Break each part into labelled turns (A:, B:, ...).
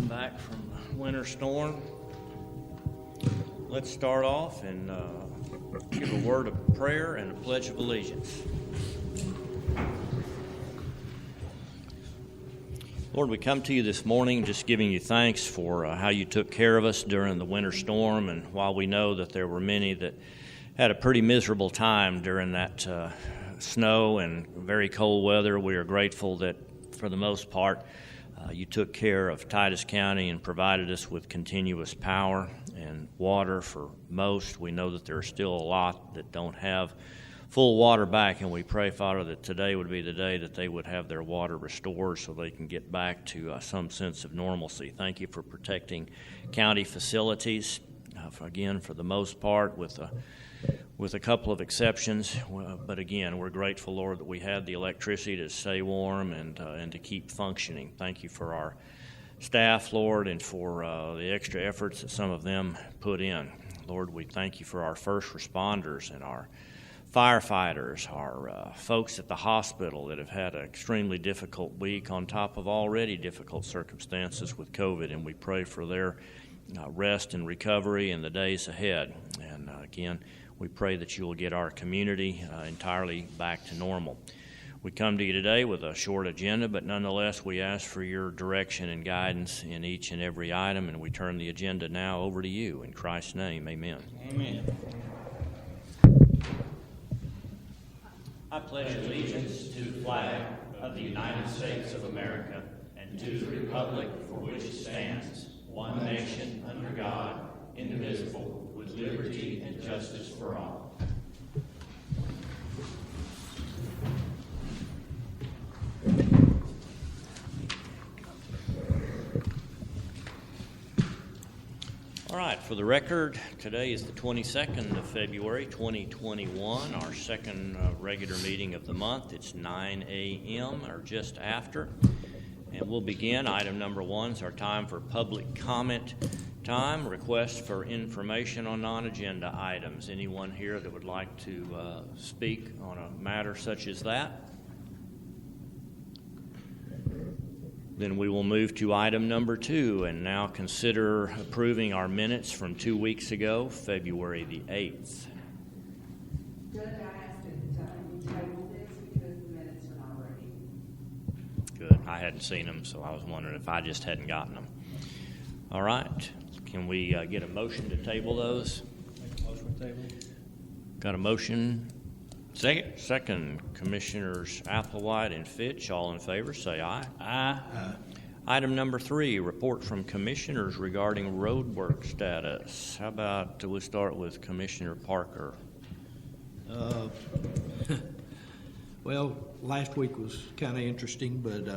A: Back from the winter storm. Let's start off and give a word of prayer and a pledge of allegiance. Lord, we come to you this morning just giving you thanks for how you took care of us during the winter storm, and while we know that there were many that had a pretty miserable time during that snow and very cold weather, we are grateful that for the most part you took care of Titus County and provided us with continuous power and water for most. We know that there are still a lot that don't have full water back, and we pray, Father, that today would be the day that they would have their water restored so they can get back to some sense of normalcy. Thank you for protecting county facilities, again, for the most part, with a couple of exceptions. But again, we're grateful, Lord, that we had the electricity to stay warm and to keep functioning. Thank you for our staff, Lord, and for the extra efforts that some of them put in. Lord, we thank you for our first responders and our firefighters, our folks at the hospital that have had an extremely difficult week on top of already difficult circumstances with COVID, and we pray for their rest and recovery in the days ahead. And again, we pray that you will get our community entirely back to normal. We come to you today with a short agenda, but nonetheless we ask for your direction and guidance in each and every item, and we turn the agenda now over to you. In Christ's name, amen.
B: Amen.
A: I pledge allegiance to the flag of the United States of America and to the republic for which it stands, one nation under God, indivisible, with liberty and justice for all. All right, for the record, today is the 22nd of February, 2021, our second regular meeting of the month. It's 9 a.m. or just after, and we'll begin. Item number one is our time for public comment time. Request for information on non-agenda items. Anyone here that would like to speak on a matter such as that? Then we will move to item number two and now consider approving our minutes from 2 weeks ago, February the 8th.
C: Judge, I asked that we table this because the minutes are not ready.
A: Good. I hadn't seen them, so I was wondering if I just hadn't gotten them. All right. Can we get a motion to table those?
B: Make a motion to table.
A: Got a motion? Second. Commissioners Applewhite and Fitch, all in favor, say aye.
B: Aye.
A: Item number three, report from commissioners regarding road work status. How about we start with Commissioner Parker?
D: Well, last week was kind of interesting, but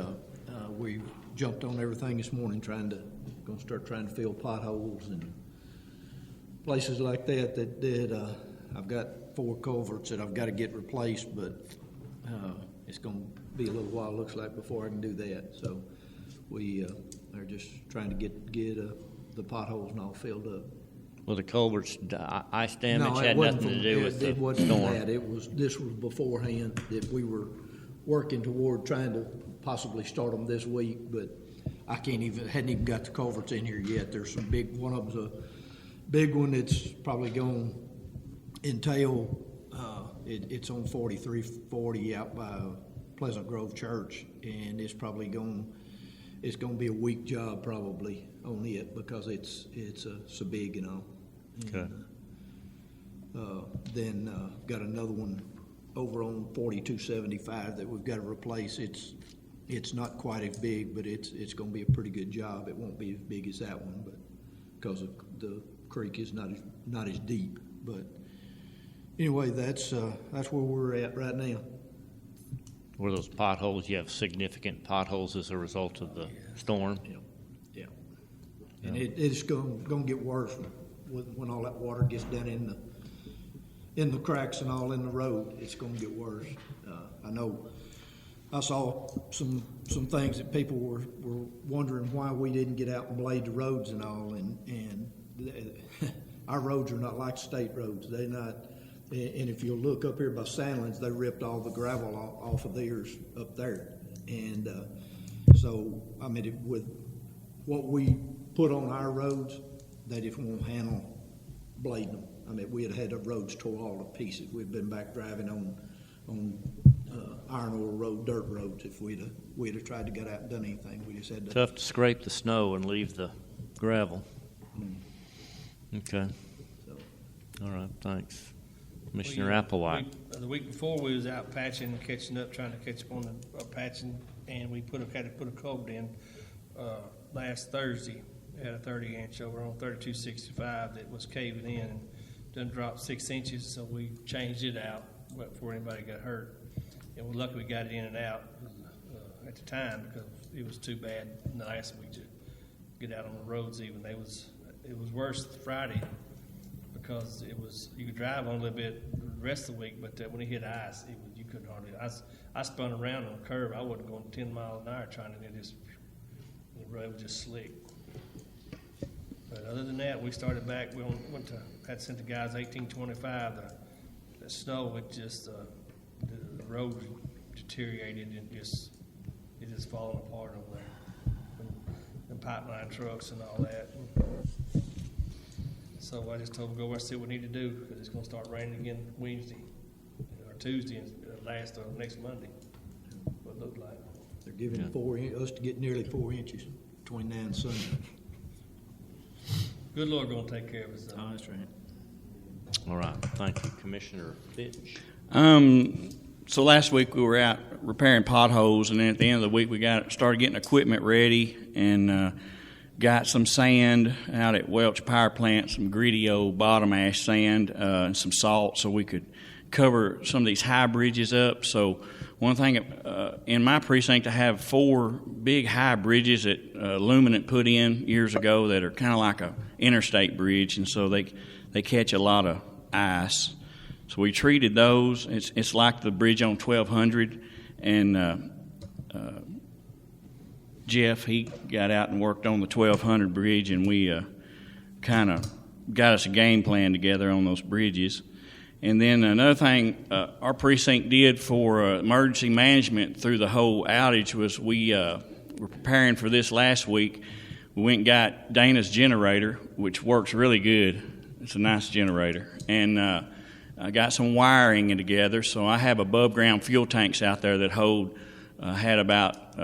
D: we jumped on everything this morning going to start trying to fill potholes and places like that I've got 4 culverts that I've got to get replaced, but it's going to be a little while, looks like, before I can do that. So we are just trying to get the potholes and all filled up.
A: Well, the culverts ice damage
D: No,
A: had nothing to do with the
D: it wasn't
A: storm.
D: that. This was beforehand that we were working toward trying to possibly start them this week, but I hadn't even got the culverts in here yet. There's some one of them's a big one that's probably going to entail, it's on 4340 out by Pleasant Grove Church, and it's going to be a week job probably on it because it's so big and all.
A: Okay.
D: Then got another one over on 4275 that we've got to replace. It's not quite as big, but it's going to be a pretty good job. It won't be as big as that one, but because the creek is not as deep. But anyway, that's where we're at right now.
A: Were those potholes? You have significant potholes as a result of the storm?
D: Yeah. And it's going to get worse when all that water gets down in the cracks and all in the road. It's going to get worse. I know I saw some things that people were wondering why we didn't get out and blade the roads and all, and our roads are not like state roads. They're not. And if you look up here by Sandlands, they ripped all the gravel off of theirs up there. And so, I mean, with what we put on our roads, they just won't handle blading them. I mean, we had the roads tore all to pieces. We'd been back driving on iron ore road, dirt roads if we'd have tried to get out and done anything. We just had to.
A: Tough to scrape the snow and leave the gravel. Okay.
D: So,
A: All right, thanks. Commissioner Applewhite.
B: The week before, we was out patching, catching up, trying to catch up on the patching, and we had to put a culvert in last Thursday. We had a 30-inch over on 3265 that was caving in and done dropped 6 inches, so we changed it out before anybody got hurt. And we're lucky we got it in and out at the time because it was too bad last week to get out on the roads even. It was worse Friday because you could drive on a little bit the rest of the week, but when it hit ice, you couldn't hardly. I spun around on a curve. I wasn't going 10 miles an hour trying to get this. The road was just slick. But other than that, we started back. We had sent the guys 1825. The snow, it just the road deteriorated and it just falling apart over there. And pipeline trucks and all that. So I just told them go and see what we need to do because it's going to start raining again Wednesday or Tuesday and last next Monday. What it looked like.
D: they're giving us to get nearly 4 inches between now and Sunday.
B: Good Lord going to take care of us.
D: Oh, that's right.
A: All right, thank you, Commissioner Fitch.
E: So last week we were out repairing potholes, and then at the end of the week we started getting equipment ready and got some sand out at Welch Power Plant, some gritty old bottom ash sand and some salt so we could cover some of these high bridges up. So one thing in my precinct, I have 4 big high bridges that Luminant put in years ago that are kind of like a interstate bridge, and so they catch a lot of ice. So we treated those. It's like the bridge on 1200, and Jeff, he got out and worked on the 1200 bridge, and we kind of got us a game plan together on those bridges. And then another thing our precinct did for emergency management through the whole outage was we were preparing for this last week. We went and got Dana's generator, which works really good. It's a nice generator. And I got some wiring together, so I have above-ground fuel tanks out there that had about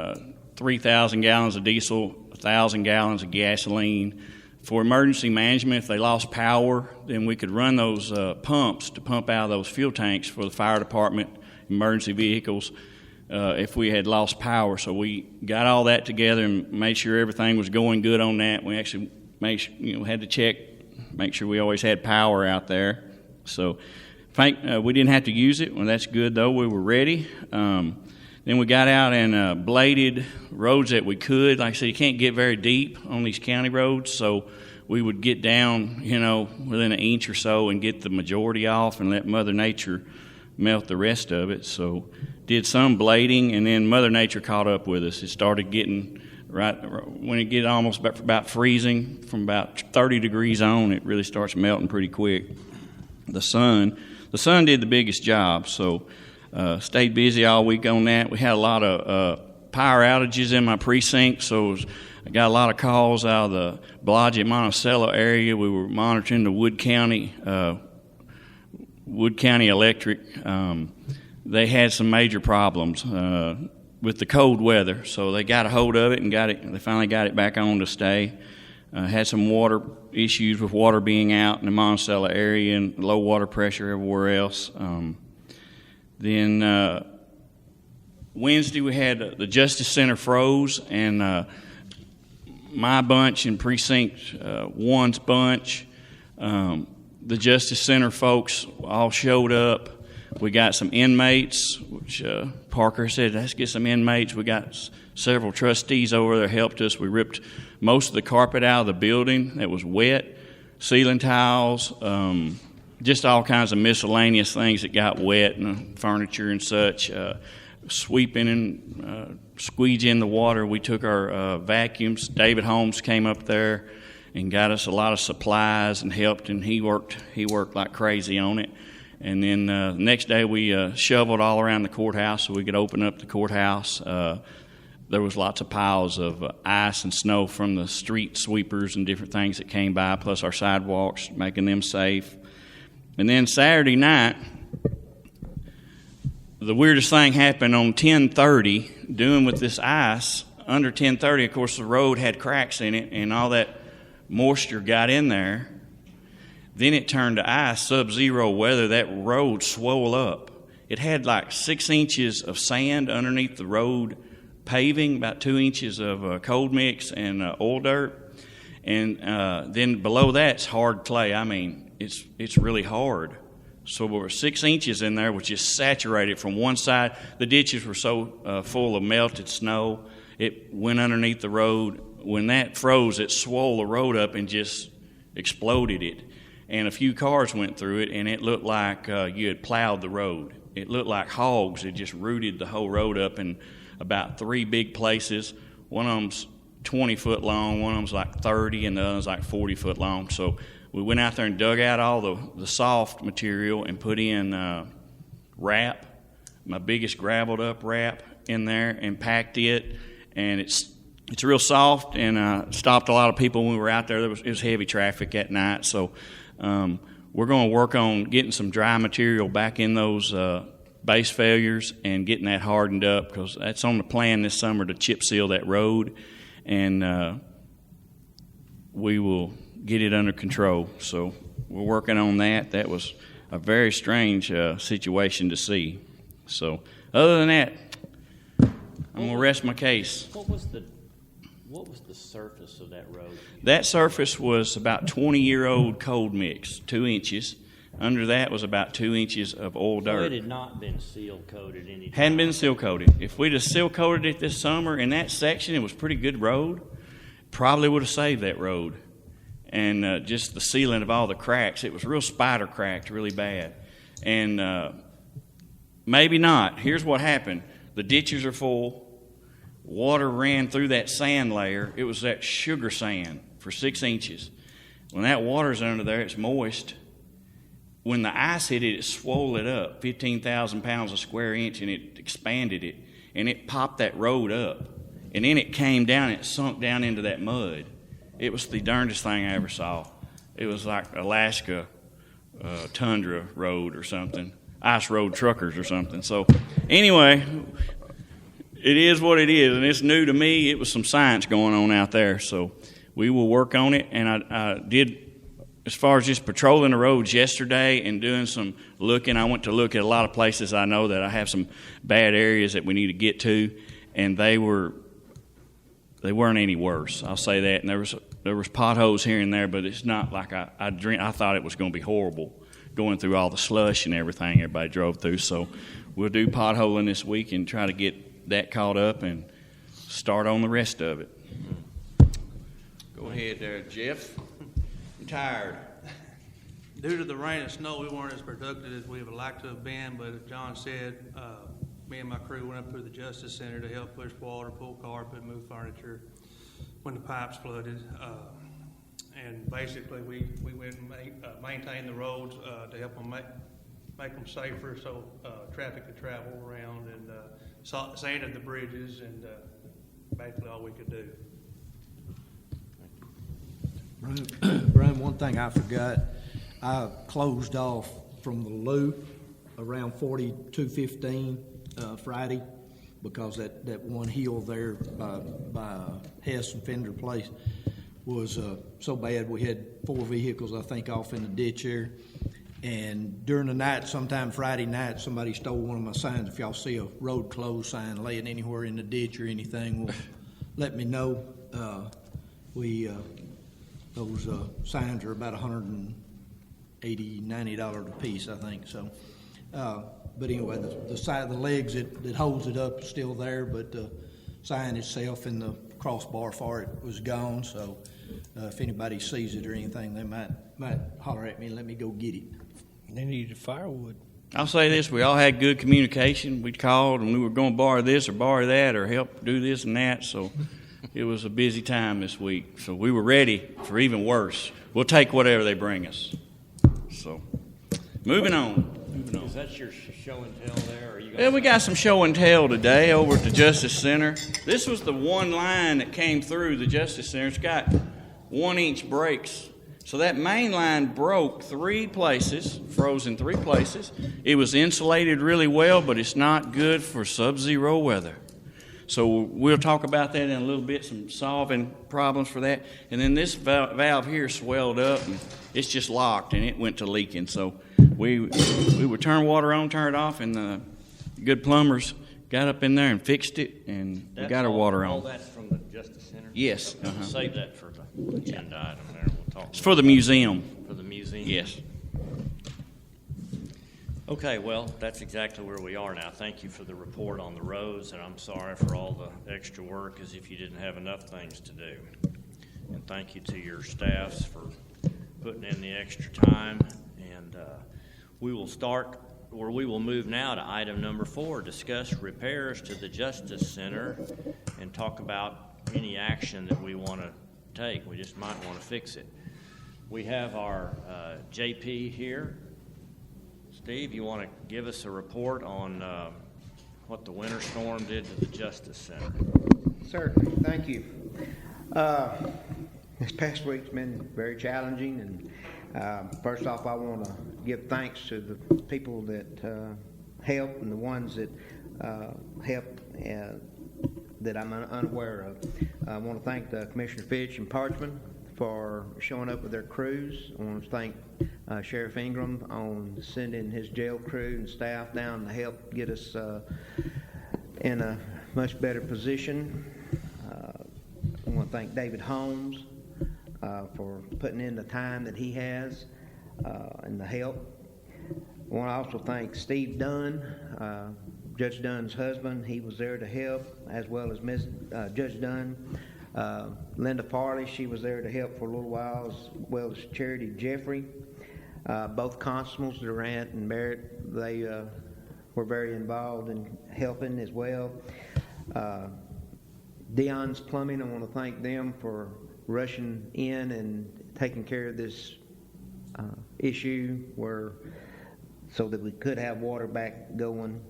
E: 3,000 gallons of diesel, 1,000 gallons of gasoline. For emergency management, if they lost power, then we could run those pumps to pump out of those fuel tanks for the fire department, emergency vehicles, if we had lost power. So we got all that together and made sure everything was going good on that. We actually had to check, make sure we always had power out there. So we didn't have to use it. Well, that's good, though. We were ready. Then we got out and bladed roads that we could. Like I said, you can't get very deep on these county roads, so we would get down, within an inch or so and get the majority off and let Mother Nature melt the rest of it. So did some blading, and then Mother Nature caught up with us. It started getting when it get almost about freezing, from about 30 degrees on, it really starts melting pretty quick. The sun did the biggest job, so stayed busy all week on that. We had a lot of power outages in my precinct, so I got a lot of calls out of the Blodgett, Monticello area. We were monitoring the Wood County Electric. They had some major problems with the cold weather, so they got a hold of it and they finally got it back on to stay. Had some water issues with water being out in the Monticello area and low water pressure everywhere else. Then Wednesday we had the Justice Center froze, and my bunch and Precinct 1's bunch, the Justice Center folks all showed up. We got some inmates, which Parker said, let's get some inmates. We got several trustees over there helped us. We ripped most of the carpet out of the building that was wet, ceiling tiles, just all kinds of miscellaneous things that got wet, and furniture and such, sweeping and squeegeeing the water. We took our vacuums. David Holmes came up there and got us a lot of supplies and helped, and he worked like crazy on it. And then the next day we shoveled all around the courthouse so we could open up the courthouse. there was lots of piles of ice and snow from the street sweepers and different things that came by, plus our sidewalks, making them safe. And then Saturday night, the weirdest thing happened on 10:30, doing with this ice. Under 10:30, of course, the road had cracks in it, and all that moisture got in there. Then it turned to ice, sub-zero weather. That road swole up. It had like 6 inches of sand underneath the road paving, about 2 inches of cold mix and oil dirt. And then below that's hard clay. I mean, it's really hard. So there were 6 inches in there, which is saturated from one side. The ditches were so full of melted snow, it went underneath the road. When that froze, it swole the road up and just exploded it. And a few cars went through it, and it looked like you had plowed the road. It looked like hogs. It just rooted the whole road up in about 3 big places. One of them's 20 foot long, one of them's like 30, and the other's like 40 foot long. So we went out there and dug out all the soft material and put in wrap, my biggest graveled up wrap in there, and packed it. And it's real soft, and stopped a lot of people when we were out there. It was heavy traffic at night, so we're going to work on getting some dry material back in those base failures and getting that hardened up, because that's on the plan this summer to chip seal that road, and we will get it under control. So we're working on that. That was a very strange situation to see. So other than that, I'm going to rest my case.
A: What was the surface of that road?
E: That surface was about 20-year-old cold mix, 2 inches. Under that was about 2 inches of oil dirt.
A: So it had not been seal coated any time.
E: Hadn't been seal coated. If we'd have seal coated it this summer in that section, it was pretty good road. Probably would have saved that road. And just the sealing of all the cracks, it was real spider cracked, really bad. And maybe not. Here's what happened: the ditches are full. Water ran through that sand layer. It was that sugar sand for 6 inches. When that water's under there, it's moist. When the ice hit it, it swole it up, 15,000 pounds a square inch, and it expanded it, and it popped that road up. And then it came down and it sunk down into that mud. It was the darndest thing I ever saw. It was like Alaska tundra road or something, ice road truckers or something. So anyway, it is what it is, and it's new to me. It was some science going on out there, so we will work on it. And I did, as far as just patrolling the roads yesterday and doing some looking, I went to look at a lot of places I know that I have some bad areas that we need to get to, and they weren't any worse. I'll say that. And there was potholes here and there, but it's not like I thought it was going to be horrible going through all the slush and everything everybody drove through. So we'll do potholing this week and try to get that caught up and start on the rest of it. Go ahead there, Jeff. I'm tired.
F: Due to the rain and snow, we weren't as productive as we would like to have been, but as John said, me and my crew went up through the Justice Center to help push water, pull carpet, move furniture when the pipes flooded. And basically, we went and maintained the roads to help them make them safer so traffic could travel around, and sanded the bridges, and basically all we could do.
D: Brian, one thing I forgot, I closed off from the loop around 4215 Friday, because that one hill there by Hess and Fender Place was so bad. We had 4 vehicles, I think, off in the ditch there. And during the night, sometime Friday night, somebody stole one of my signs. If y'all see a road closed sign laying anywhere in the ditch or anything, well, let me know. Those signs are about $180, $90 a piece, I think. So, but anyway, the side, the legs that holds it up is still there, but the sign itself and the crossbar for it was gone. So, if anybody sees it or anything, they might holler at me and let me go get it.
B: They needed firewood.
E: I'll say this: we all had good communication. We called and we were going to borrow this or borrow that or help do this and that. So it was a busy time this week. So we were ready for even worse. We'll take whatever they bring us. So moving on. moving on.
A: Is that your show and tell there? Or are you
E: Well, we got some show and tell today over at the Justice Center. This was the one line that came through the Justice Center. It's got 1-inch breaks. So that main line broke 3 places, froze in 3 places. It was insulated really well, but it's not good for sub-zero weather. So we'll talk about that in a little bit, some solving problems for that. And then this valve here swelled up, and it's just locked, and it went to leaking. So we would turn water on, turn it off, and the good plumbers got up in there and fixed it, and we got our water
A: All
E: on.
A: that's from the Justice Center?
E: Yes.
A: Okay, Save that for the agenda item there. We'll talk
E: It's for the museum.
A: for the museum.
E: Yes.
A: Okay, well, that's exactly where we are now. Thank you for the report on the roads, and I'm sorry for all the extra work as if you didn't have enough things to do. And thank you to your staffs for putting in the extra time. And we will move now to item number 4, discuss repairs to the Justice Center and talk about any action that we want to take. We just might want to fix it. We have our JP here. Steve, you want to give us a report on what the winter storm did to the Justice Center?
G: Certainly, thank you. This past week's been very challenging, and first off, I want to give thanks to the people that helped and the ones that helped that I'm unaware of. I want to thank the Commissioner Fitch and Parchman for showing up with their crews. I want to thank Sheriff Ingram on sending his jail crew and staff down to help get us in a much better position. I want to thank David Holmes for putting in the time that he has and the help. I want to also thank Steve Dunn, Judge Dunn's husband. He was there to help, as well as Judge Dunn. Linda Farley, she was there to help for a little while, as well as Charity Jeffrey. Both constables, Durant and Barrett, they were very involved in helping as well. Dion's Plumbing, I want to thank them for rushing in and taking care of this issue so that we could have water back going.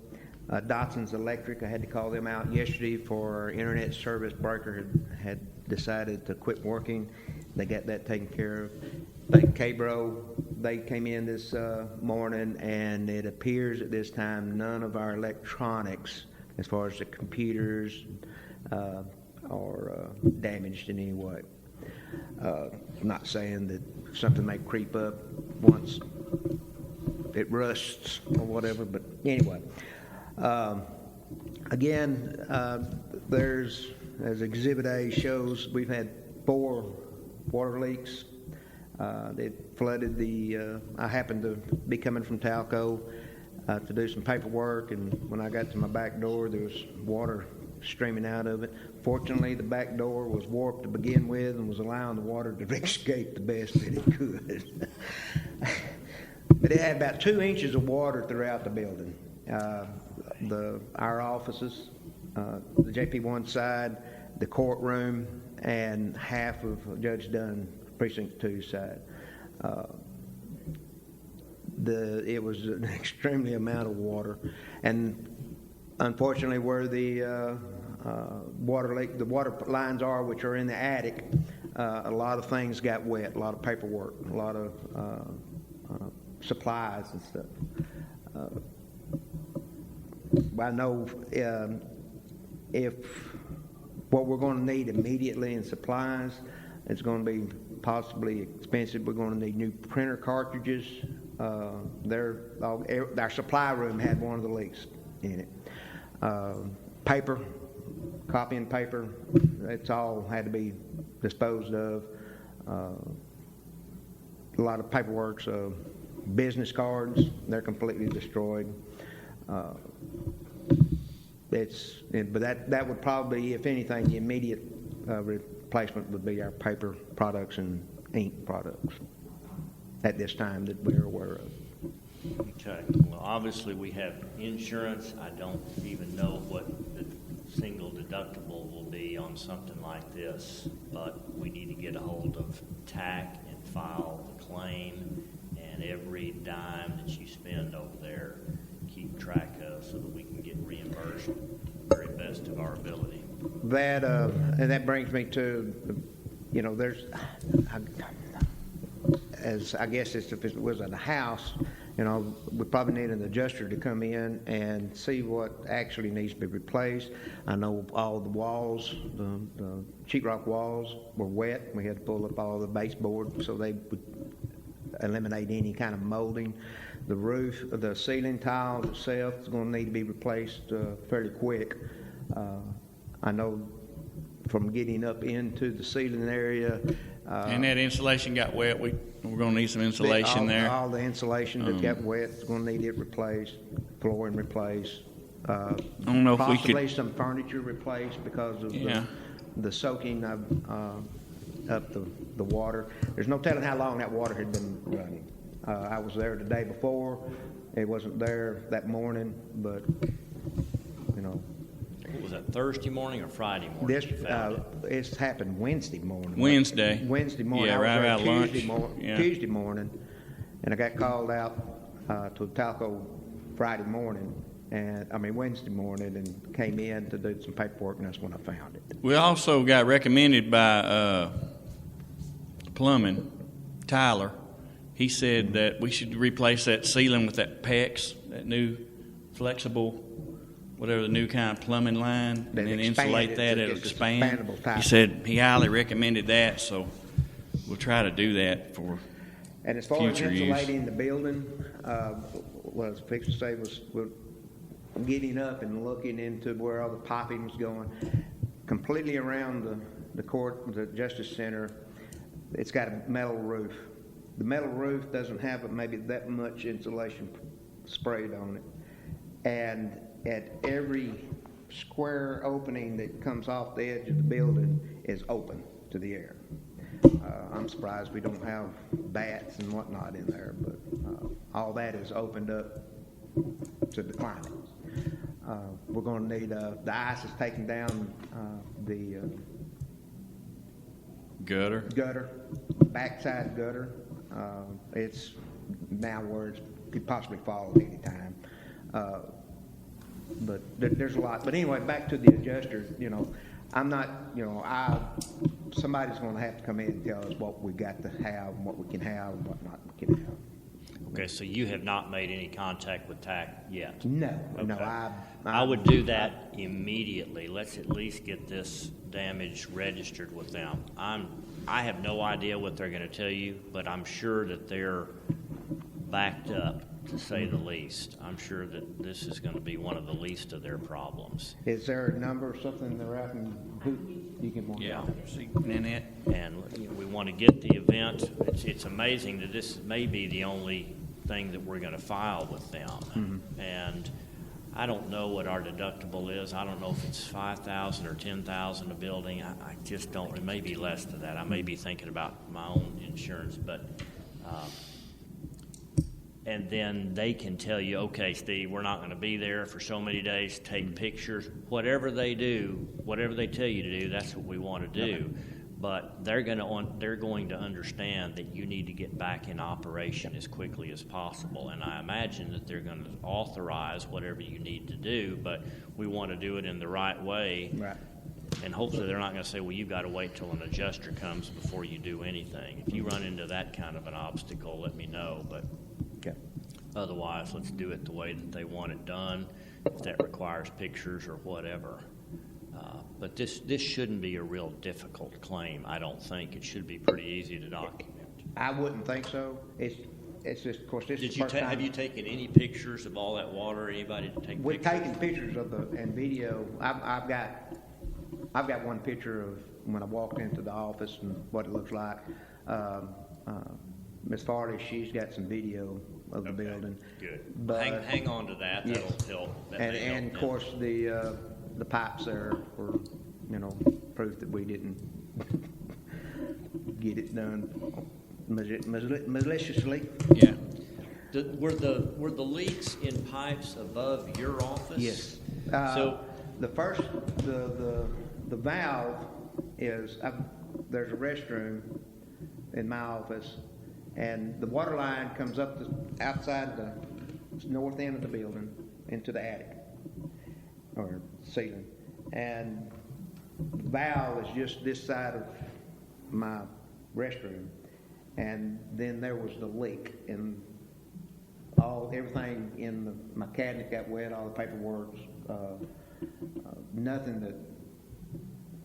G: Dotson's Electric, I had to call them out yesterday for our internet service breaker had decided to quit working. They got that taken care of. Thank Cabro, they came in this morning, and it appears at this time none of our electronics, as far as the computers, are damaged in any way. I'm not saying that something may creep up once it rusts or whatever, but anyway. Again, there's, as Exhibit A shows, we've had 4 water leaks. It flooded I happened to be coming from Talco to do some paperwork, and when I got to my back door, there was water streaming out of it. Fortunately, the back door was warped to begin with and was allowing the water to escape the best that it could. But it had about 2 inches of water throughout the building. Our offices, the JP1 side, the courtroom, and half of Judge Dunn Precinct 2 side. It was an extremely amount of water, and unfortunately, where the water lines are, which are in the attic, a lot of things got wet. A lot of paperwork, a lot of supplies and stuff. I know if what we're going to need immediately in supplies, it's going to be possibly expensive. We're going to need new printer cartridges. Our supply room had one of the leaks in it. Paper, copying paper, it's all had to be disposed of. A lot of paperwork, so business cards, they're completely destroyed. But that would probably, if anything, the immediate replacement would be our paper products and ink products at this time that we're aware of.
A: Okay. Well, obviously we have insurance. I don't even know what the single deductible will be on something like this, but we need to get a hold of TAC and file the claim and every dime that you spend over there, keep track of so that we can get reimbursed to the very best of our ability.
G: That and that brings me to, you know, as I guess if it was at a house, you know, we probably need an adjuster to come in and see what actually needs to be replaced. I know all the walls, the sheetrock walls were wet. We had to pull up all the baseboard so they would eliminate any kind of molding. The roof, the ceiling tiles itself is going to need to be replaced fairly quick. I know from getting up into the ceiling area.
E: And that insulation got wet. We're going to need some insulation there.
G: All the insulation that got wet is going to need it replaced, flooring replaced.
E: I don't know if we could.
G: Possibly some furniture replaced because of the soaking of up the water. There's no telling how long that water had been running. I was there the day before. It wasn't there that morning, but you know.
A: What was that, Thursday morning or Friday morning?
G: It's happened Wednesday morning.
E: Wednesday
G: morning.
E: Yeah, right about lunch.
G: Tuesday morning, and I got called out to Talco Friday morning, Wednesday morning, and came in to do some paperwork, and that's when I found it.
E: We also got recommended by plumbing, Tyler. He said that we should replace that ceiling with that PEX, that new flexible, whatever the new kind of plumbing line, and then insulate that. It'll expand. He said he highly recommended that, so we'll try to do that for
G: and as far
E: future
G: as insulating
E: use.
G: the building, what I was fixing to say was we're getting up and looking into where all the piping was going. Completely around the court, the Justice Center, it's got a metal roof. The metal roof doesn't have maybe that much insulation sprayed on it. And at every square opening that comes off the edge of the building is open to the air. I'm surprised we don't have bats and whatnot in there, but all that is opened up to the climate. We're going to need, the ice is taking down the gutter, backside gutter. It's now where it could possibly fall at any time. But there's a lot. But anyway, back to the adjuster, you know, I'm not, you know, somebody's going to have to come in and tell us what we got to have, what we can have, and what not we can have.
A: Okay, so you have not made any contact with TAC yet?
G: No,
A: okay.
G: No.
A: I would do that immediately. Let's at least get this damage registered with them. I have no idea what they're going to tell you, but I'm sure that they're backed up, to say the least. I'm sure that this is going to be one of the least of their problems.
G: Is there a number or something they're out and who you can want?
A: Yeah. And we want to get the event. It's amazing that this may be the only thing that we're going to file with them. Mm-hmm. And I don't know what our deductible is. I don't know if it's $5,000 or $10,000 a building. I just don't. It may be less than that. I may be thinking about my own insurance, but and then they can tell you, okay, Steve, we're not going to be there for so many days. Take pictures. Whatever they do, whatever they tell you to do, that's what we want to do. But they're going to understand that you need to get back in operation as quickly as possible. And I imagine that they're going to authorize whatever you need to do, but we want to do it in the right way.
G: Right.
A: And hopefully they're not going to say, well, you've got to wait till an adjuster comes before you do anything. If you run into that kind of an obstacle, let me know. But
G: okay.
A: Otherwise, let's do it the way that they want it done, if that requires pictures or whatever. But this shouldn't be a real difficult claim, I don't think. It should be pretty easy to document.
G: I wouldn't think so. It's just, of course, this is the first time.
A: Have you taken any pictures of all that water? Anybody to take
G: We've
A: pictures?
G: taken pictures of and video. I've got one picture of when I walked into the office and what it looks like. Miss Farley, she's got some video of the building.
A: Good.
G: But,
A: hang on to that.
G: Yes.
A: That'll help.
G: And of course the pipes there were, you know, proof that we didn't get it done maliciously.
E: Yeah.
A: Were the leaks in pipes above your office?
G: Yes.
A: So
G: the valve is there's a restroom in my office, And the water line comes up outside the north end of the building into the attic or ceiling. And the valve is just this side of my restroom. And then there was the leak, and everything in my cabinet got wet, all the paperwork, nothing that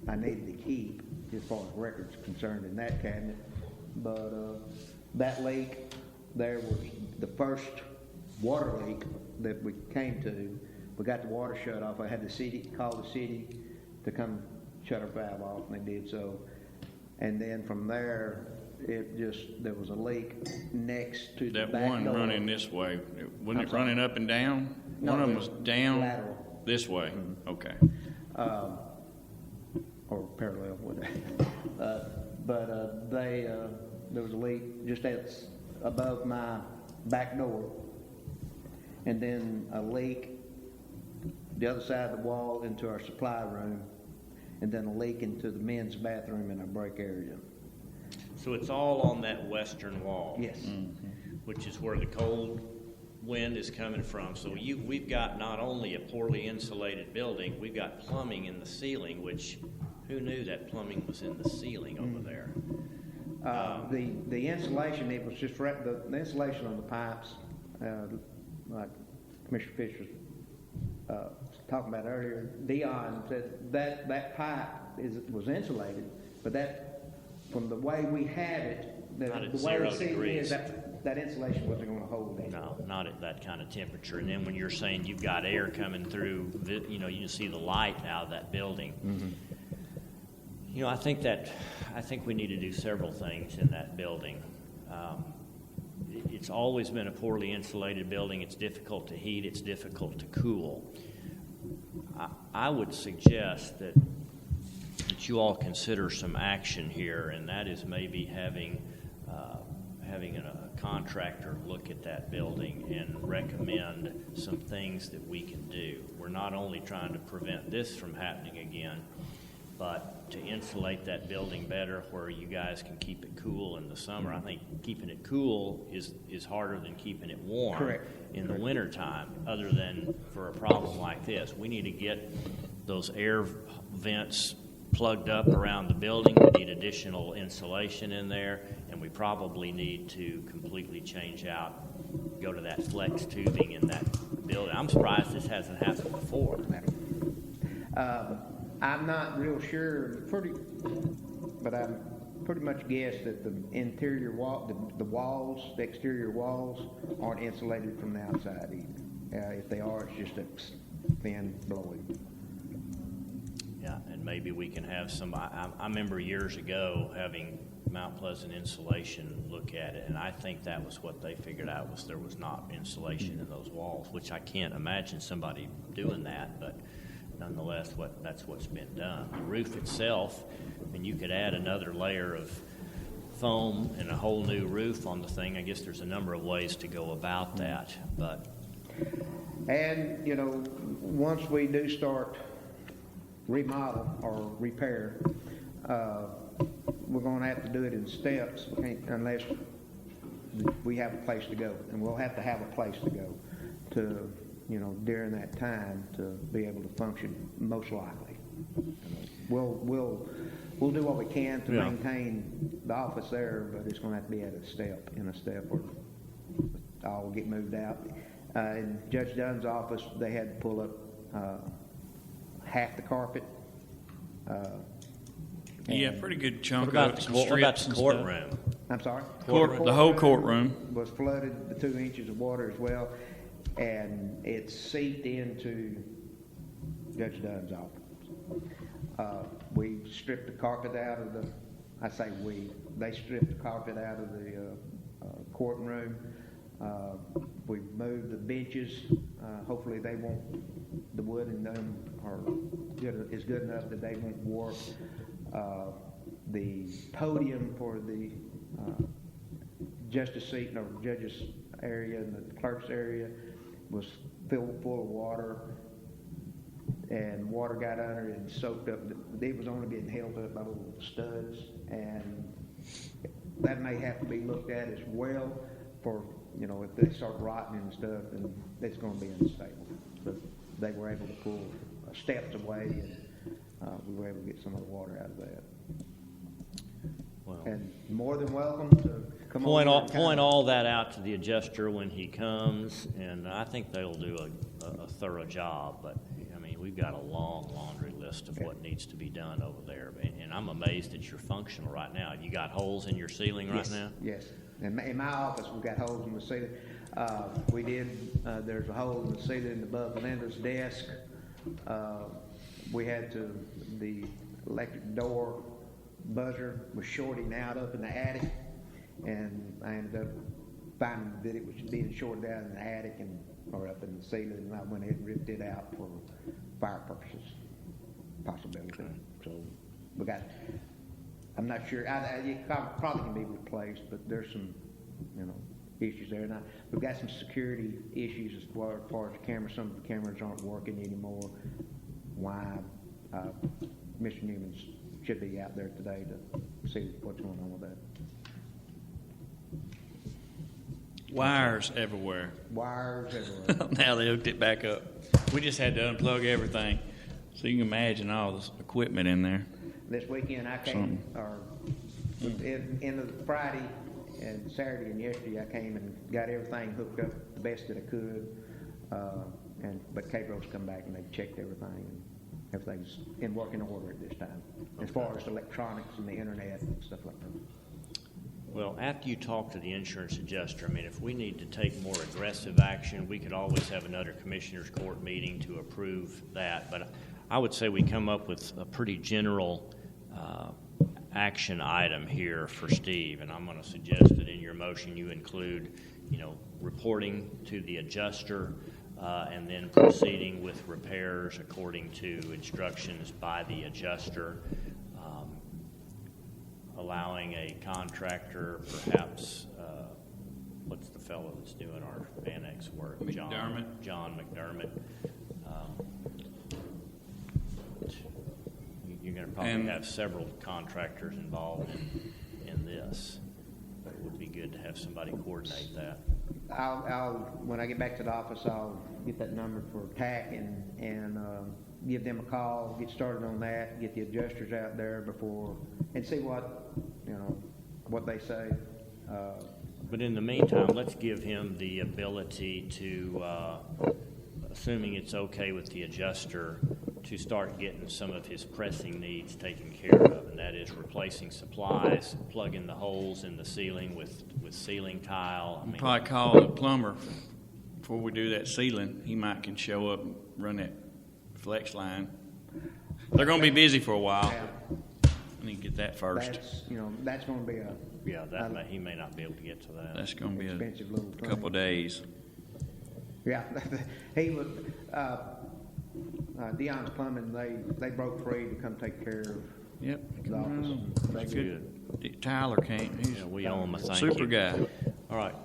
G: I needed to keep as far as records concerned in that cabinet. But that leak, there was the first water leak that we came to. We got the water shut off. I had call the city to come shut our valve off, and they did so. And then from there, there was a leak next to the back door.
E: That one running this way, wasn't it running up and down?
G: No,
E: one of them was down
G: lateral.
E: This way.
G: Mm-hmm.
E: Okay.
G: Or parallel, whatever. There was a leak just above my back door, and then a leak the other side of the wall into our supply room, and then a leak into the men's bathroom in our break area.
A: So it's all on that western wall?
G: Yes.
A: Which is where the cold wind is coming from. So we've got not only a poorly insulated building, we've got plumbing in the ceiling, which who knew that plumbing was in the ceiling over there?
G: The insulation, it was just the insulation on the pipes, like Commissioner Fisher was talking about earlier. Dion said that pipe was insulated, but that from the way we had it, the way
A: 0
G: the ceiling
A: degrees.
G: is, that insulation wasn't going to hold it.
A: No, not at that kind of temperature. And then when you're saying you've got air coming through, you can see the light out of that building.
G: Mm-hmm.
A: I think we need to do several things in that building. It's always been a poorly insulated building. It's difficult to heat. It's difficult to cool. I would suggest that you all consider some action here, and that is maybe having a contractor look at that building and recommend some things that we can do. We're not only trying to prevent this from happening again, but to insulate that building better where you guys can keep it cool in the summer. I think keeping it cool is harder than keeping it warm.
G: Correct.
A: In the wintertime, other than for a problem like this. We need to get those air vents plugged up around the building. We need additional insulation in there, and we probably need to completely go to that flex tubing in that building. I'm surprised this hasn't happened before.
G: I'm not real sure, but I pretty much guess that the interior wall, the exterior walls aren't insulated from the outside either. If they are, it's just a thin blowing.
A: Yeah, and maybe we can have I remember years ago having Mount Pleasant Insulation look at it, and I think that was what they figured out, was there was not insulation in those walls, which I can't imagine somebody doing that, but nonetheless, that's what's been done. The roof itself, you could add another layer of foam and a whole new roof on the thing. I guess there's a number of ways to go about that, but.
G: And, once we do start remodel or repair, we're going to have to do it in steps unless we have a place to go. And we'll have to have a place to go to, during that time to be able to function most likely. We'll do what we can to maintain the office there, but it's going to have to be in a step or all will get moved out. In Judge Dunn's office, they had to pull up half the carpet.
E: Pretty good chunk
A: What
E: of it.
A: about the courtroom?
G: I'm sorry?
E: The whole courtroom
G: was flooded, the 2 inches of water as well, and it seeped into Judge Dunn's office. We stripped the carpet out of they stripped the carpet out of the courtroom. We moved the benches. Hopefully the wood in them is good enough that they won't warp. The podium for the justice seat or judge's area and the clerk's area was filled full of water, and water got under it and soaked up. It was only being held up by little studs, and that may have to be looked at as well for, you know, if they start rotting and stuff, then it's gonna be unstable. But they were able to pull steps away, and we were able to get some of the water out of that.
A: Well,
G: And more than welcome to come
A: point
G: over.
A: all that out to the adjuster when he comes, and I think they'll do a thorough job. But I mean, we've got a long laundry list of what needs to be done over there, and I'm amazed that you're functional right now. You got holes in your ceiling right now?
G: Yes. In my office, we've got holes in the ceiling. There's a hole in the ceiling above Linda's desk. The electric door buzzer was shorting out up in the attic, and I ended up finding that it was being shorted out in the attic or up in the ceiling, and I went ahead and ripped it out for fire purposes, possibility.
A: Okay.
G: So I'm not sure. It probably can be replaced, but there's some, you know, issues there. And we've got some security issues as far as the cameras. Some of the cameras aren't working anymore. Why? Mr. Newman should be out there today to see what's going on with that.
E: Wires everywhere.
G: Wires everywhere.
E: Now they hooked it back up. We just had to unplug everything. So you can imagine all this equipment in there.
G: This weekend I came, in the Friday and Saturday and yesterday I came and got everything hooked up the best that I could. But K-Bro's come back and they've checked everything, and everything's in working order at this time, as far as electronics and the internet and stuff like that.
A: Well, after you talk to the insurance adjuster, I mean, if we need to take more aggressive action, we could always have another commissioners court meeting to approve that. But I would say we come up with a pretty general action item here for Steve, and I'm going to suggest that in your motion you include, you know, reporting to the adjuster and then proceeding with repairs according to instructions by the adjuster. Allowing a contractor, perhaps, what's the fellow that's doing our annex work? John McDermott. You're going to probably have several contractors involved in this. But it would be good to have somebody coordinate that.
G: When I get back to the office, I'll get that number for TAC and give them a call, get started on that, get the adjusters out there and see what they say.
A: But in the meantime, let's give him the ability to, assuming it's okay with the adjuster, to start getting some of his pressing needs taken care of, and that is replacing supplies, plugging the holes in the ceiling with ceiling tile.
E: Probably call the plumber before we do that ceiling. He might can show up and run that flex line. They're going to be busy for a while. I need to get that first.
G: That's going to be
A: he may not be able to get to that.
E: That's going to be
G: expensive little
E: a couple of days.
G: Yeah, he would. Dion's Plumbing, they broke free to come take care of the office.
A: That's good.
E: Tyler can't. He's
A: we owe him a thank
E: super
A: you.
E: Guy.
A: All right.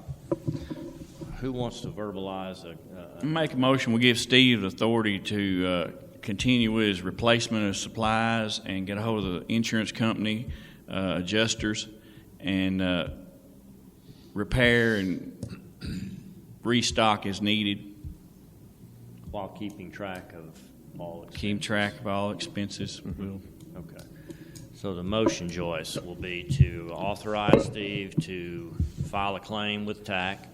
A: Who wants to verbalize
E: Make a motion. We give Steve the authority to continue with his replacement of supplies and get a hold of the insurance company, adjusters, and repair and restock as needed.
A: while keeping track of all expenses?
E: Keep track of all expenses.
A: Okay. So the motion, Joyce, will be to authorize Steve to file a claim with TAC,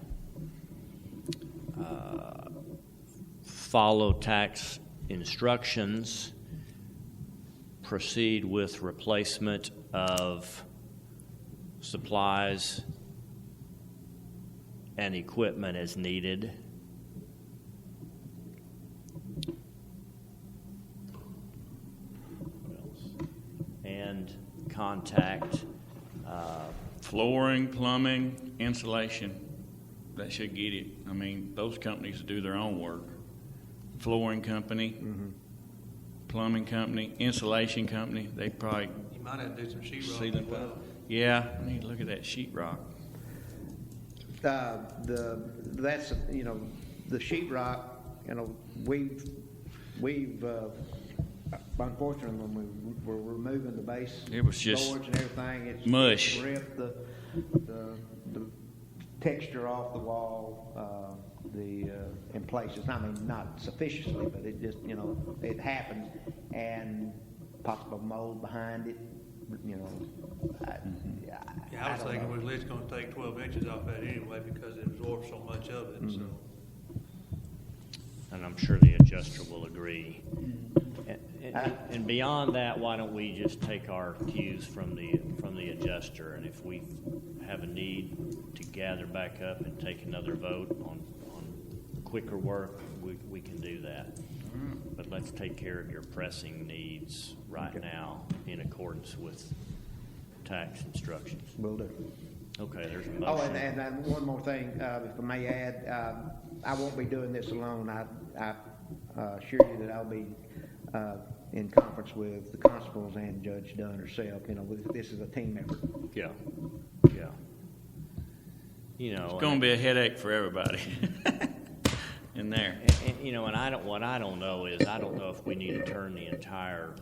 A: follow tax instructions, proceed with replacement of supplies and equipment as needed. What else? And contact
E: Flooring, plumbing, insulation. That should get it. I mean, those companies do their own work. Flooring company, plumbing company, insulation company. They probably
F: You might have to do some sheetrock
E: see
F: as
E: them.
F: well.
E: Yeah, I need to look at that sheetrock.
G: That's the sheetrock. We've unfortunately, when we were removing the base
E: It was just
G: boards and everything, it's
E: mush.
G: It ripped the texture off the wall, in places. I mean, not sufficiently, but it just, it happens, and possible mold behind it.
F: Yeah, I was thinking we're at least gonna take 12 inches off that anyway because it absorbs so much of it, so.
A: And I'm sure the adjuster will agree. And beyond that, why don't we just take our cues from the adjuster, and if we have a need to gather back up and take another vote on quicker work, we can do that. But let's take care of your pressing needs right now in accordance with tax instructions.
G: Will do.
A: Okay, there's a motion.
G: Oh, and one more thing, if I may add, I won't be doing this alone. I assure you that I'll be in conference with the constables and Judge Dunn herself. This is a team effort.
A: Yeah.
E: It's going to be a headache for everybody in there.
A: And what I don't know is, I don't know if we need to turn the entire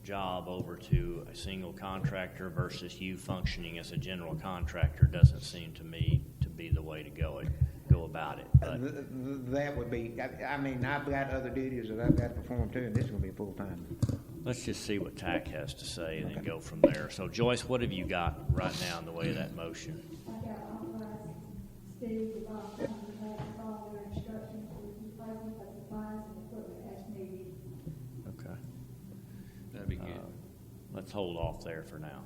A: job over to a single contractor versus you functioning as a general contractor. Doesn't seem to me to be the way to go about it. But
G: That would be, I mean, I've got other duties that I've got to perform too, and this is going to be full-time.
A: let's just see what TAC has to say and then go from there. So Joyce, what have you got right now in the way of that motion?
H: I got authorized Steve to follow their instructions with replacement of supplies and equipment as needed.
A: Okay.
E: That'd be good.
A: Let's hold off there for now.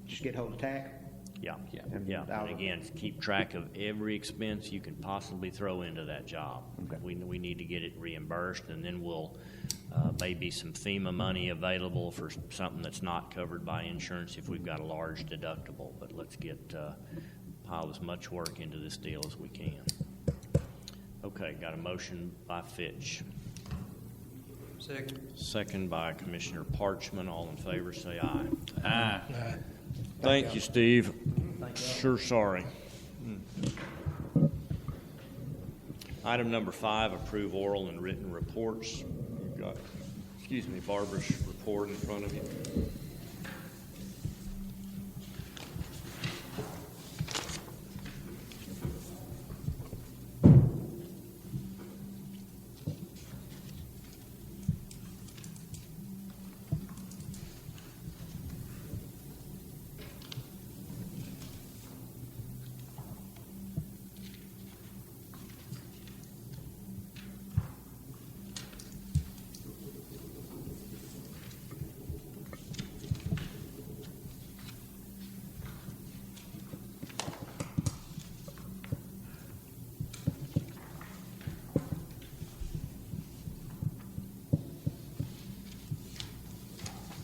G: Just get hold of TAC.
A: Yeah.
G: And
A: And
G: I'll-
A: again, keep track of every expense you can possibly throw into that job.
G: Okay.
A: We need to get it reimbursed, and then we'll, maybe some FEMA money available for something that's not covered by insurance if we've got a large deductible. But let's pile as much work into this deal as we can. Okay, got a motion by Fitch. Second by Commissioner Parchman. All in favor, say aye.
E: Aye.
A: Thank you, Steve. Sure sorry. Item number 5, approve oral and written reports. You've got, Barbara's report in front of you.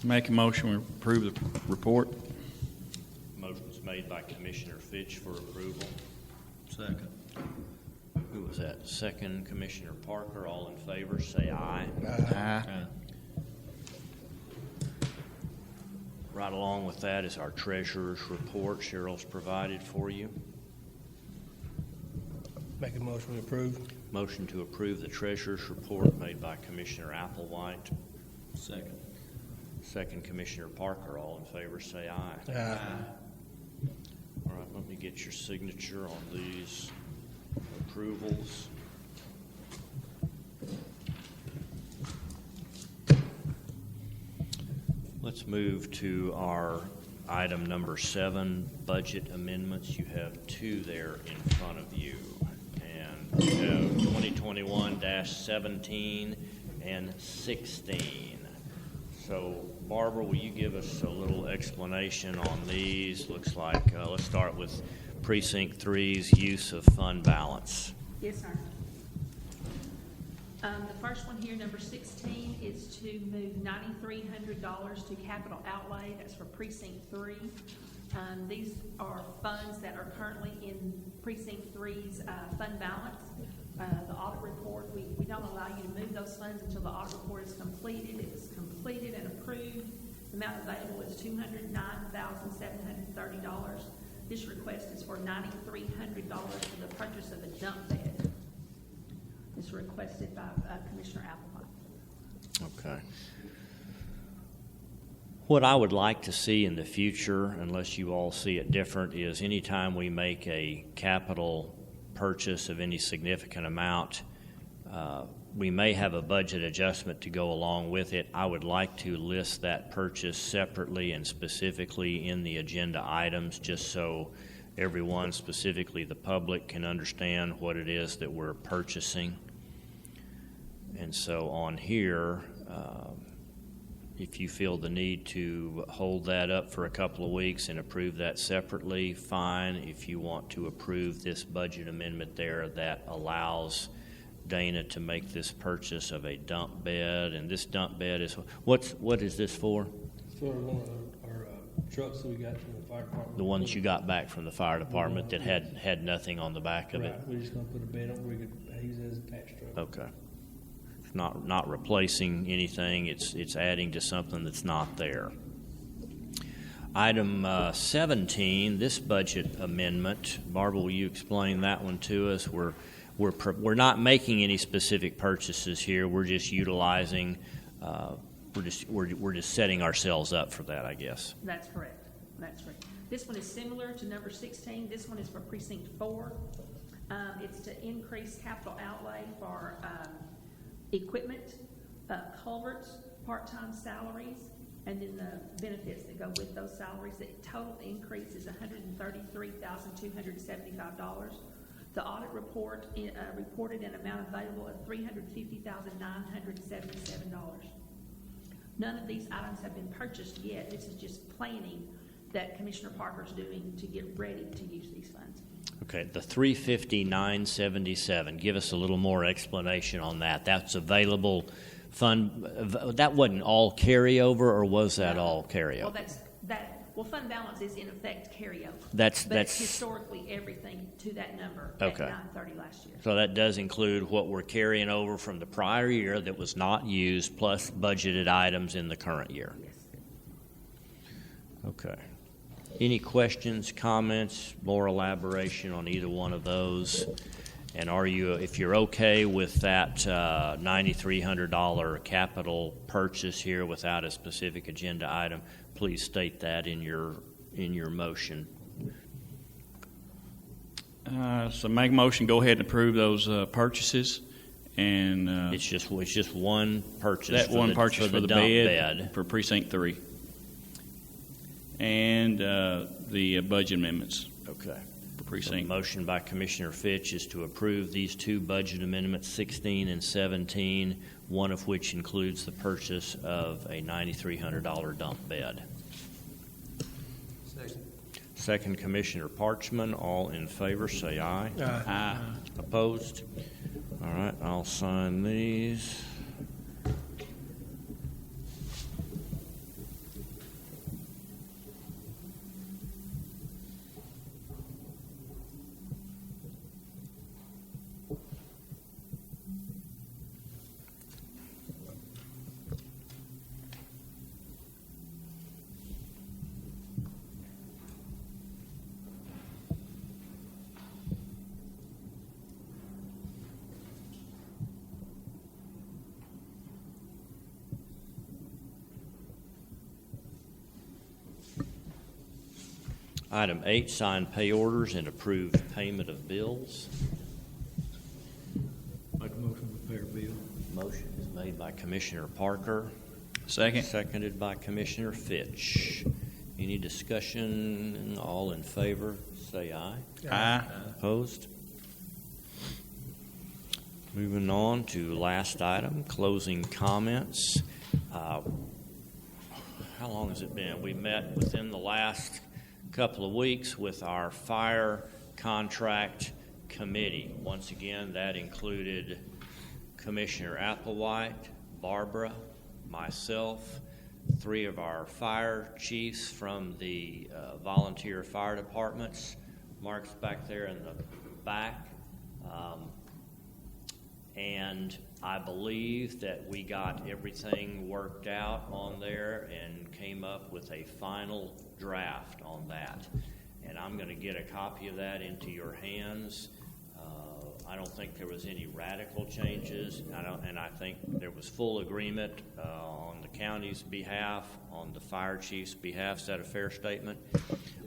E: Make a motion to approve the report.
A: Motion's made by Commissioner Fitch for approval.
E: Second.
A: Who was that? Second, Commissioner Parker. All in favor, say aye.
E: Aye.
A: Right along with that is our treasurer's report. Cheryl's provided for you.
B: Make a motion to approve.
A: Motion to approve the treasurer's report made by Commissioner Applewhite.
E: Second.
A: Second, Commissioner Parker. All in favor, say aye.
B: Aye.
A: All right, let me get your signature on these approvals. Let's move to our item number 7, budget amendments. You have 2 there in front of you. And you have 2021-17 and 16. So, Barbara, will you give us a little explanation on these? Looks like, let's start with Precinct 3's use of fund balance.
I: Yes, sir. The first one here, number 16, is to move $9,300 to capital outlay. That's for Precinct 3. These are funds that are currently in Precinct 3's fund balance. The audit report, we don't allow you to move those funds until the audit report is completed. It was completed and approved. The amount available is $209,730. This request is for $9,300 for the purchase of a dump bed. It's requested by Commissioner Applewhite.
A: Okay. What I would like to see in the future, unless you all see it different, is anytime we make a capital purchase of any significant amount, we may have a budget adjustment to go along with it. I would like to list that purchase separately and specifically in the agenda items, just so everyone, specifically the public, can understand what it is that we're purchasing. And so on here, if you feel the need to hold that up for a couple of weeks and approve that separately, fine. If you want to approve this budget amendment there that allows Dana to make this purchase of a dump bed, and this dump bed is, what is this for?
B: For one of our trucks that we got from the fire department.
A: The ones you got back from the fire department that had nothing on the back of it?
B: Right, we're just gonna put a bed on where we could use it as a patch truck.
A: Okay. Not replacing anything, it's adding to something that's not there. Item 17, this budget amendment. Barbara, will you explain that one to us? We're not making any specific purchases here. We're just utilizing. We're just setting ourselves up for that, I guess.
I: That's correct. That's correct. This one is similar to number 16. This one is for precinct 4. It's to increase capital outlay for equipment, culverts, part-time salaries, and then the benefits that go with those salaries. The total increase is $133,275. The audit report reported an amount available of $350,977. None of these items have been purchased yet. This is just planning that Commissioner Parker's doing to get ready to use these funds.
A: Okay, the $350,977. Give us a little more explanation on that. That's available fund. That wasn't all carryover, or was that all carryover?
I: Well, fund balance is in effect carryover.
A: That's
I: historically everything to that number.
A: Okay.
I: At 930 last year.
A: So that does include what we're carrying over from the prior year that was not used, plus budgeted items in the current year.
I: Yes.
A: Okay. Any questions, comments, more elaboration on either one of those? And if you're okay with that $9,300 capital purchase here without a specific agenda item, please state that in your motion.
E: So make a motion, go ahead and approve those purchases. And
A: it's just one purchase.
E: That one purchase for the
A: dump
E: bed for precinct 3. And the budget amendments.
A: Okay.
E: For precinct.
A: The motion by Commissioner Fitch is to approve these two budget amendments, 16 and 17, one of which includes the purchase of a $9,300 dump bed. Second, Commissioner Parchman. All in favor, say aye.
E: Aye.
A: Opposed? All right, I'll sign these. Item 8, sign pay orders and approve payment of bills.
D: Make a motion to pay our bill.
A: Motion is made by Commissioner Parker.
E: Second.
A: Seconded by Commissioner Fitch. Any discussion? All in favor, say aye.
E: Aye.
A: Opposed? Moving on to last item, closing comments. How long has it been? We met within the last couple of weeks with our fire contract committee. Once again, that included Commissioner Applewhite, Barbara, myself, 3 of our fire chiefs from the volunteer fire departments. Mark's back there in the back. And I believe that we got everything worked out on there and came up with a final draft on that. And I'm going to get a copy of that into your hands I don't think there was any radical changes. And I think there was full agreement on the county's behalf, on the fire chief's behalf. Is that a fair statement?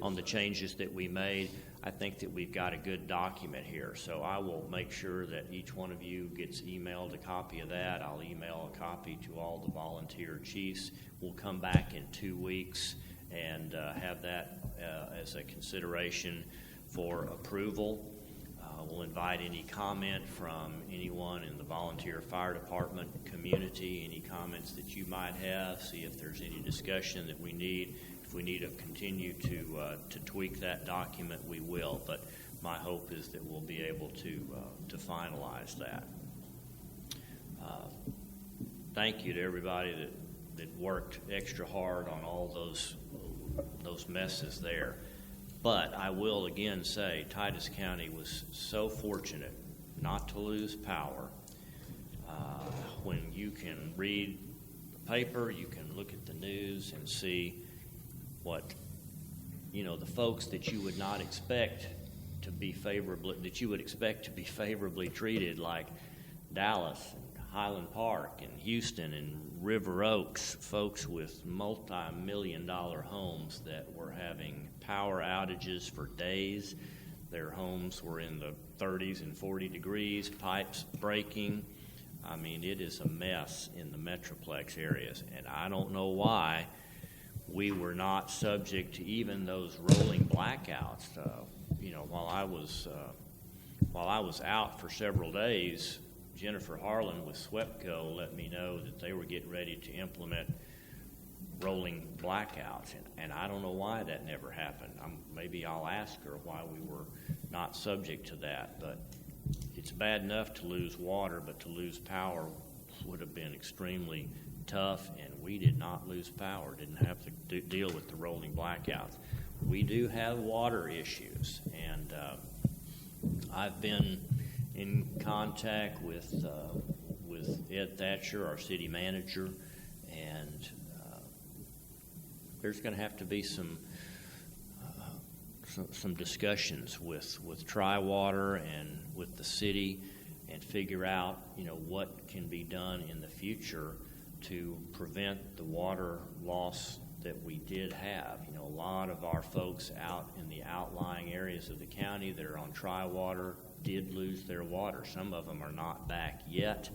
A: On the changes that we made. I think that we've got a good document here. So I will make sure that each one of you gets emailed a copy of that. I'll email a copy to all the volunteer chiefs. We'll come back in 2 weeks and have that as a consideration for approval. We'll invite any comment from anyone in the volunteer fire department community, any comments that you might have, see if there's any discussion that we need. If we need to continue to tweak that document, we will. But my hope is that we'll be able to finalize that. Thank you to everybody that worked extra hard on all those messes there. But I will again say Titus County was so fortunate not to lose power. When you can read the paper, you can look at the news and see what, the folks that you would not expect to be favorably, that you would expect to be favorably treated, like Dallas and Highland Park and Houston and River Oaks, folks with multi-million-dollar homes that were having power outages for days. Their homes were in the 30s and 40 degrees, pipes breaking. I mean, it is a mess in the Metroplex areas, and I don't know why we were not subject to even those rolling blackouts. While I was out for several days, Jennifer Harlan with SWEPCO let me know that they were getting ready to implement rolling blackouts, and I don't know why that never happened. Maybe I'll ask her why we were not subject to that, but it's bad enough to lose water, but to lose power would have been extremely tough, and we did not lose power, didn't have to deal with the rolling blackouts. We do have water issues, and I've been in contact with Ed Thatcher, our city manager, and there's going to have to be some discussions with Tri-Water and with the city, and figure out what can be done in the future to prevent the water loss that we did have. A lot of our folks out in the outlying areas of the county that are on Tri-Water did lose their water. Some of them are not back yet.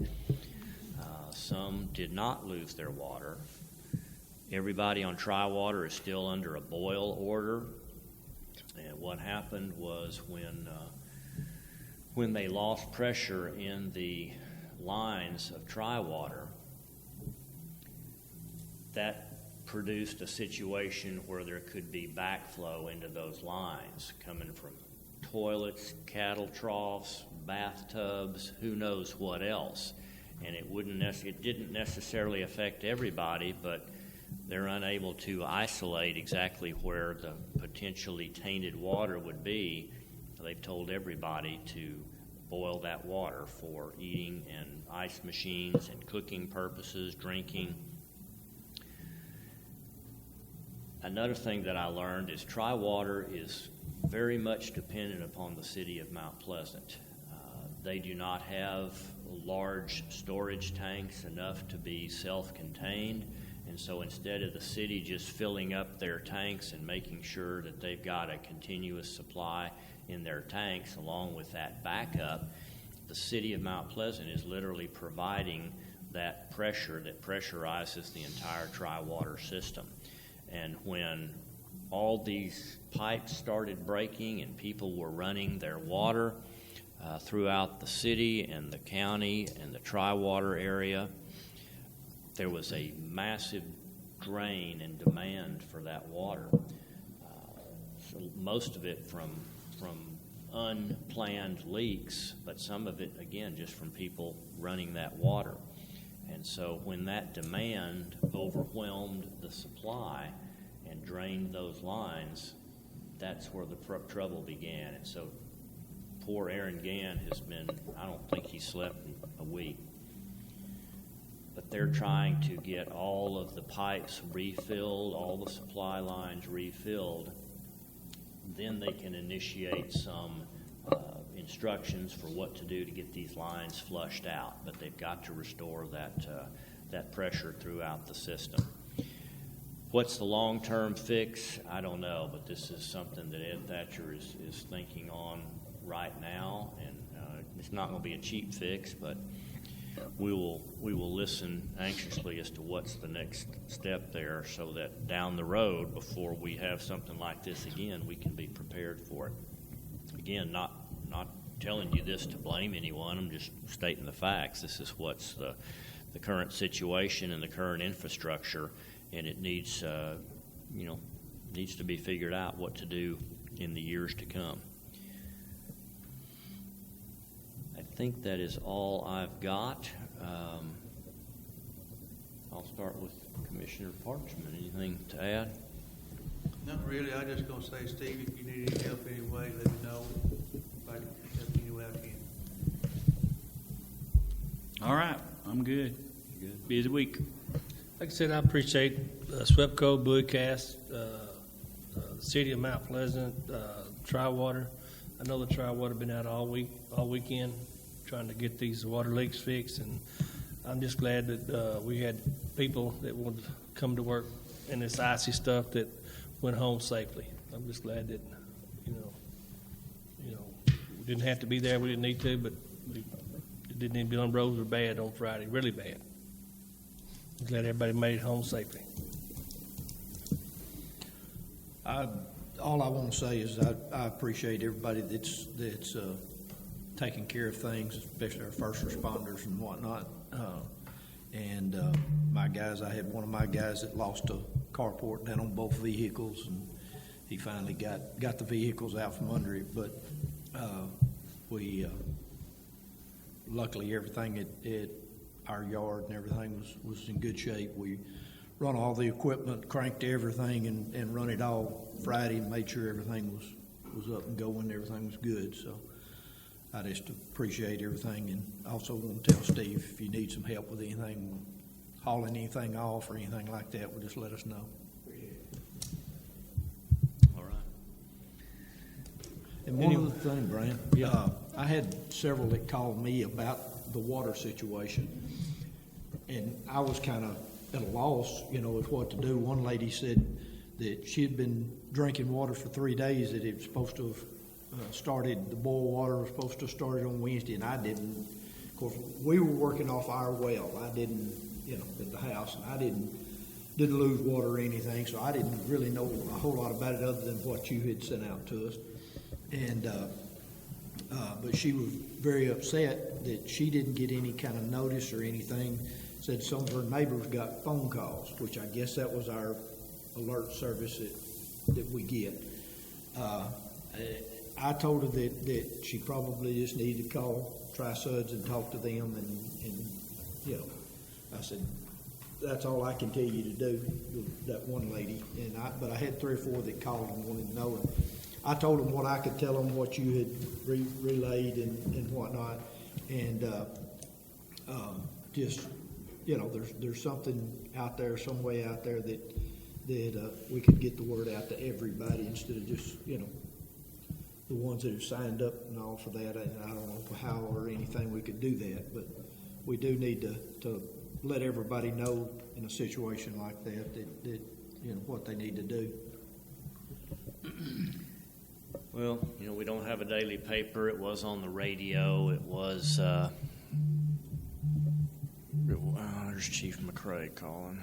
A: Some did not lose their water. Everybody on Tri-Water is still under a boil order. And what happened was when they lost pressure in the lines of Tri-Water, that produced a situation where there could be backflow into those lines coming from toilets, cattle troughs, bathtubs, who knows what else. And it didn't necessarily affect everybody, but they're unable to isolate exactly where the potentially tainted water would be. They've told everybody to boil that water for eating and ice machines and cooking purposes, drinking. Another thing that I learned is Tri-Water is very much dependent upon the city of Mount Pleasant. They do not have large storage tanks enough to be self-contained, and so instead of the city just filling up their tanks and making sure that they've got a continuous supply in their tanks along with that backup, the city of Mount Pleasant is literally providing that pressure that pressurizes the entire Tri-Water system. And when all these pipes started breaking and people were running their water throughout the city and the county and the Tri-Water area, there was a massive drain and demand for that water. So most of it from unplanned leaks, but some of it, again, just from people running that water. And so when that demand overwhelmed the supply and drained those lines, that's where the trouble began. And so poor Aaron Gann has been, I don't think he slept in a week. But they're trying to get all of the pipes refilled, all the supply lines refilled. Then they can initiate some instructions for what to do to get these lines flushed out, but they've got to restore that pressure throughout the system. What's the long-term fix? I don't know, but this is something that Ed Thatcher is thinking on right now, and it's not going to be a cheap fix, but we will listen anxiously as to what's the next step there, so that down the road, before we have something like this again, we can be prepared for it. Again, not telling you this to blame anyone. I'm just stating the facts. This is what's the current situation and the current infrastructure, and it needs to be figured out what to do in the years to come. I think that is all I've got. I'll start with Commissioner Parchman. Anything to add?
F: Not really. I'm just gonna say, Steve, if you need any help anyway, let me know. If I can help any way I can.
E: All right, I'm good.
A: Good.
E: Busy week.
B: Like I said, I appreciate SWEPCO, Buoycast, the city of Mount Pleasant, Tri-Water. I know the Tri-Water been out all weekend trying to get these water leaks fixed, and I'm just glad that we had people that wanted to come to work in this icy stuff that went home safely. I'm just glad that we didn't have to be there. We didn't need to, but it didn't need to be on roads were bad on Friday, really bad. I'm glad everybody made it home safely.
D: All I want to say is I appreciate everybody that's taking care of things, especially our first responders and whatnot. My guys, I had one of my guys that lost a carport down on both vehicles, and he finally got the vehicles out from under it. But we luckily everything at our yard and everything was in good shape. We run all the equipment, cranked everything, and run it all Friday and made sure everything was up and going. Everything was good. So I just appreciate everything, and also want to tell Steve, if you need some help with anything, hauling anything off or anything like that, just let us know.
A: All right.
D: And one other thing, Brian, I had several that called me about the water situation, and I was kind of at a loss, with what to do. One lady said that she had been drinking water for 3 days, that it was supposed to have started, the boil water was supposed to have started on Wednesday, and I didn't. Of course, we were working off our well. I didn't, at the house, and I didn't lose water or anything, so I didn't really know a whole lot about it other than what you had sent out to us. And but she was very upset that she didn't get any kind of notice or anything. Said some of her neighbors got phone calls, which I guess that was our alert service that we get. I told her that she probably just needed to call Tri-Suds and talk to them, and I said, that's all I can tell you to do with that one lady. But I had 3 or 4 that called and wanted to know. And I told them what I could tell them, what you had relayed and whatnot, and just there's something out there, some way out there that we could get the word out to everybody instead of just the ones that have signed up and all for that. And I don't know how or anything we could do that, but we do need to let everybody know in a situation like that what they need to do.
A: Well, we don't have a daily paper. It was on the radio. It was, there's Chief McCrae calling.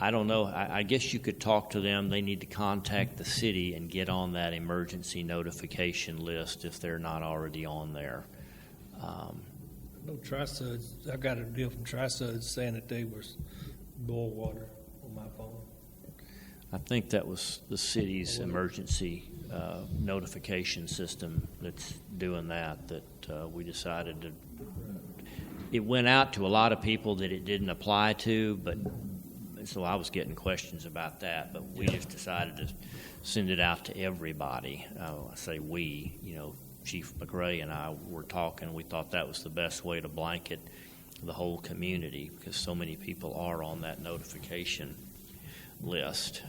A: I don't know. I guess you could talk to them. They need to contact the city and get on that emergency notification list if they're not already on there.
B: No Tri-Suds. I got a deal from Tri-Suds saying that they were boil water on my phone.
A: I think that was the city's emergency notification system that's doing that we decided to. It went out to a lot of people that it didn't apply to, but so I was getting questions about that, but we just decided to send it out to everybody. I say we, Chief McRae and I were talking. We thought that was the best way to blanket the whole community because so many people are on that notification list.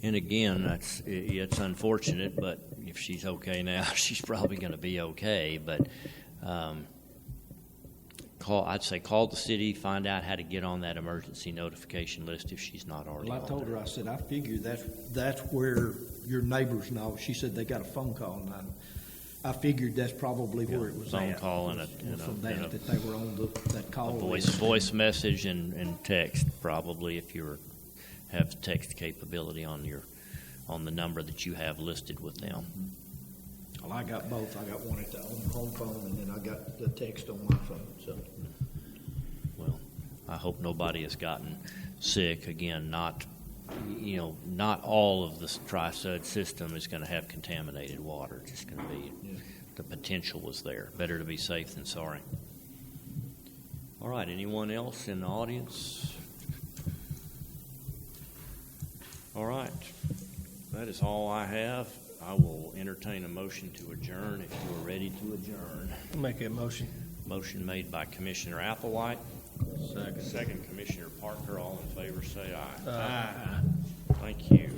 A: And again, it's unfortunate, but if she's okay now, she's probably going to be okay. But I'd say call the city, find out how to get on that emergency notification list if she's not already
D: Well, I
A: on
D: told
A: there.
D: her, I said, I figure that's where your neighbors know. She said they got a phone call, and I figured that's probably where it was
A: Phone
D: at.
A: call and
D: From that they were on that call list.
A: voice message and text, probably, if you have text capability on the number that you have listed with them.
D: Well, I got both. I got one at the home phone, and then I got the text on my phone, so.
A: Well, I hope nobody has gotten sick. Again, not all of the Tri-Sud system is going to have contaminated water. It's just going to be, the potential was there. Better to be safe than sorry. All right, anyone else in the audience? All right, that is all I have. I will entertain a motion to adjourn if you are ready to adjourn.
B: Make that motion.
A: Motion made by Commissioner Applewhite. Second Commissioner Parker. All in favor say aye.
B: Aye.
A: Thank you.